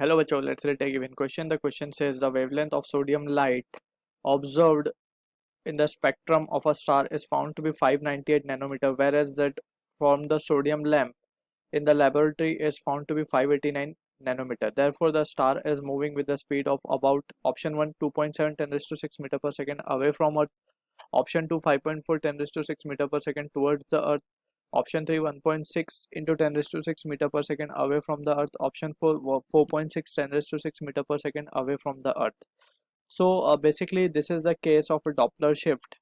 Hello बच्चों, let's take a given question. The question says the wavelength of sodium light observed in the spectrum of a star is found to be 598 nanometer, whereas that from the sodium lamp in the laboratory is found to be 589 nanometer. Therefore, the star is moving with the speed of about option 1 2.7 10 raised to 6 meter per second away from Earth, option 2 5.4 10 raised to 6 meter per second towards the Earth, option 3 1.6 into 10 raised to 6 meter per second away from the Earth, option 4 4.6 10 raised to 6 meter per second away from the Earth. So basically this is the case of a Doppler shift.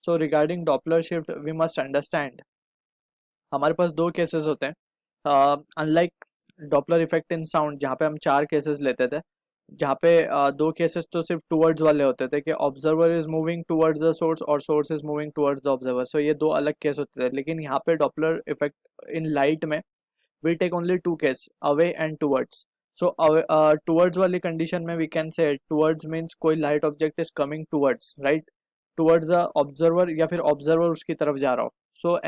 So regarding Doppler shift we must understand हमारे पास दो cases होते हैं unlike Doppler effect इन sound जहाँ पे हम चार cases लेते थे, जहाँ पे दो केसेस तो सिर्फ टूवर्ड्स वाले होते थे कि observer is moving towards the source और source is moving towards the observer. So ये दो अलग केस होते थे. लेकिन यहाँ पे डॉपलर इफेक्ट इन लाइट में we take only two case, away and towards. So towards वाली condition में we can say towards means कोई light object is coming towards, right, towards the observer या फिर observer उसकी तरफ जा रहा हो. So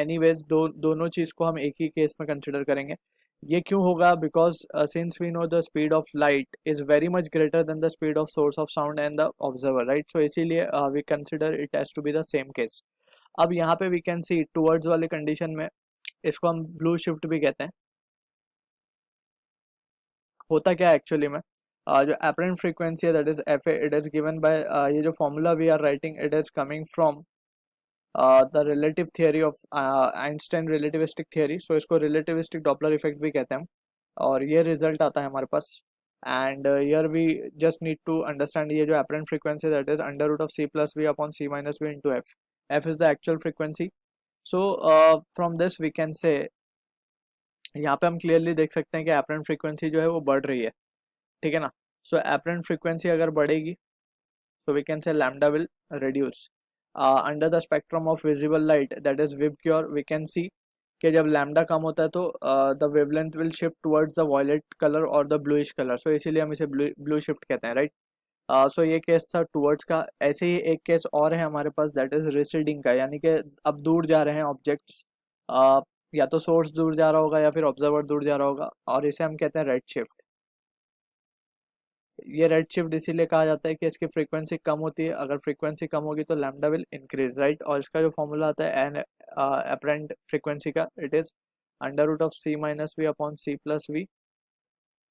anyways दोनों चीज को हम एक ही केस में कंसिडर करेंगे. ये क्यों होगा? Because since we know the speed of light is very much greater than the speed of source of sound and the observer, right. So इसीलिए we consider it has to be the same case. अब यहाँ पे we can see towards वाले condition में इसको हम blue shift भी कहते हैं. होता क्या है एक्चुअली में, जो एपरेंट फ्रीक्वेंसी है that is F A, it is given by ये जो formula we are writing it is coming from the relative theory of Einstein relativistic theory. So इसको रिलेटिविस्टिक डॉपलर इफेक्ट भी कहते हैं. और ये रिजल्ट आता है हमारे पास. And here we just need to understand ये जो apparent frequency that is under root of C plus V upon C minus V into F. F is the actual frequency. So from this we can say यहाँ पे हम clearly देख सकते हैं कि apparent frequency जो है वो बढ़ रही है. ठीक है ना. सो एपरेंट फ्रीक्वेंसी अगर बढ़ेगी so we can say lambda will reduce under the spectrum of visible light that is VIBGYOR. We can see कि जब लैम्डा कम होता है तो the wavelength will shift towards the violet colour और द ब्लूइश कलर. सो इसीलिए हम इसे blue shift कहते हैं, राइट. सो ये केस था टुवर्ड्स का. ऐसे ही एक केस और है हमारे पास दैट इज रिसीडिंग का, यानी कि अब दूर जा रहे हैं ऑब्जेक्ट्स, या तो सोर्स दूर जा रहा होगा या फिर ऑब्जर्वर दूर जा रहा होगा, और इसे हम कहते हैं रेड शिफ्ट. ये रेड शिफ्ट इसीलिए कहा जाता है कि इसकी फ्रीक्वेंसी कम होती है. अगर फ्रीक्वेंसी कम होगी तो लैम्डा विल इंक्रीज, राइट. और इसका जो फॉर्मूला आता है एन अपरेंट फ्रीक्वेंसी का it is under root of C minus V upon C plus V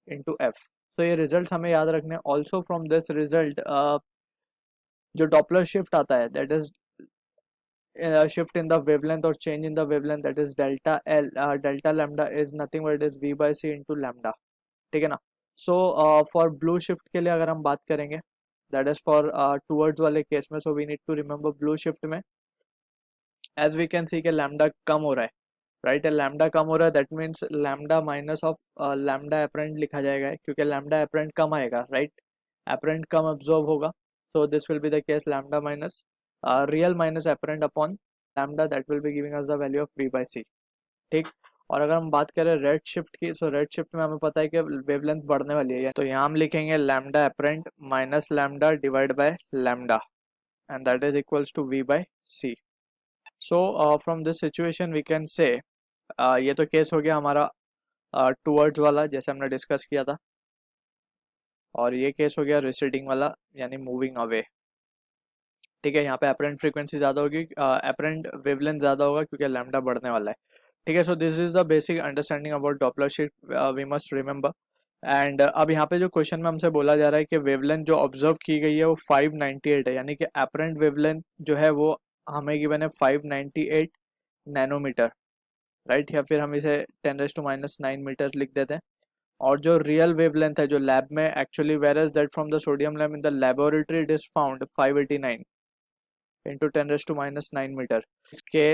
into F. तो ये रिजल्ट हमें याद रखने. ऑल्सो फ्रॉम दिस रिजल्ट जो डॉपलर शिफ्ट आता है that is shift in the wavelength or change in the wavelength that is delta L, delta lambda is nothing but it is V by C into lambda. ठीक है ना. So for blue shift के लिए अगर हम बात करेंगे that is for towards वाले केस में, so we need to remember blue shift में एज वी कैन सी के लैम्डा कम हो रहा है, राइट. लैम्डा कम हो रहा है that means lambda minus of lambda apparent लिखा जाएगा क्योंकि लैम्डा एपरेंट कम आएगा, राइट. एपरेंट कम ऑब्जॉर्व होगा. So this will be the case lambda minus real minus apparent upon lambda that will be giving us the value of V by C. ठीक. और अगर हम बात करें रेड शिफ्ट की, सो red shift में हमें पता है कि वेवलेंथ बढ़ने वाली है, तो यहाँ हम लिखेंगे lambda apparent minus lambda divide by lambda and that is equals to V by C. So from this situation we can say ये तो केस हो गया हमारा टूवर्ड्स वाला जैसे हमने डिस्कस किया था, और ये केस हो गया रिसीडिंग वाला यानी मूविंग अवे. ठीक है. यहाँ पे एपरेंट फ्रीक्वेंसी ज़्यादा होगी, एपरेंट वेवलेंथ ज़्यादा होगा क्योंकि लैम्डा बढ़ने वाला है. ठीक है. So this is the basic understanding about Doppler shift we must remember. And अब यहाँ पे जो क्वेश्चन में हमसे बोला जा रहा है कि वेवलेंथ जो ऑब्जर्व की गई है वो 598 है, यानी कि एपरेंट वेवलेंथ जो है वो हमें गिवन है 598 नैनोमीटर, राइट. या फिर हम इसे 10⁻⁹ मीटर लिख देते हैं. और जो रियल वेवलेंथ है जो लैब में actually where that from the sodium lab in the laboratory it is found 589 into 10⁻⁹ metre. के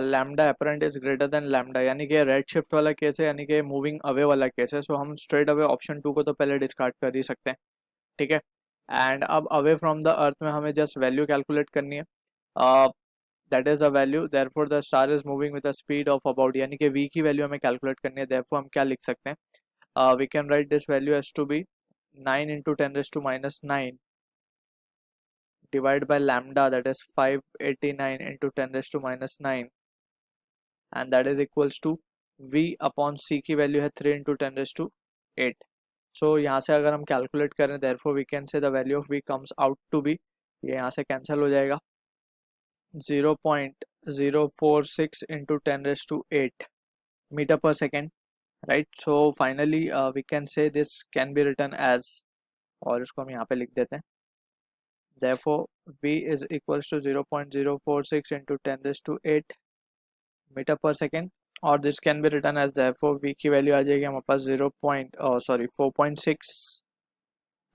lambda apparent is greater than lambda, यानी कि रेड शिफ्ट वाला केस है, यानी कि मूविंग अवे वाला केस है. सो हम स्ट्रेट अवे ऑप्शन 2 को तो पहले डिस्कार्ड कर ही सकते हैं. ठीक है. एंड अब अवे फ्रॉम द अर्थ में हमें जस्ट वैल्यू कैलकुलेट करनी है. That is the value therefore the star is moving with the speed of about, यानी कि v की वैल्यू हमें कैलकुलेट करनी है. देयरफॉर हम क्या लिख सकते हैं, we can write this value as to be 9 into 10⁻⁹ divided by lambda that is 589 into 10⁻⁹, and that is equals to V upon C की वैल्यू है 3 into 10⁻⁷ 8. सो यहाँ से अगर हम कैलकुलेट करें therefore we can say the value of v comes out to be, ये यहाँ से कैंसिल हो जाएगा, 0.046 into 10 raised to 8 meter per second, right? So finally we can say this can be written as, और इसको हम यहाँ पे लिख देते हैं, therefore v is equals to 0.046 into 10 raised to 8 meter per second, और this can be written as therefore v की वैल्यू आ जाएगी हमारे पास 4.6,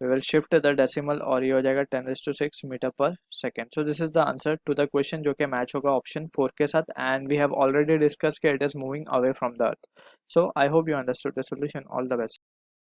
we will shift the decimal और ये हो जाएगा 10 raised to 6 meter per second. So this is the answer to the question जो कि मैच होगा ऑप्शन 4 के साथ, and we have already discussed कि it is moving away from the earth. So I hope you understood the solution. All the best.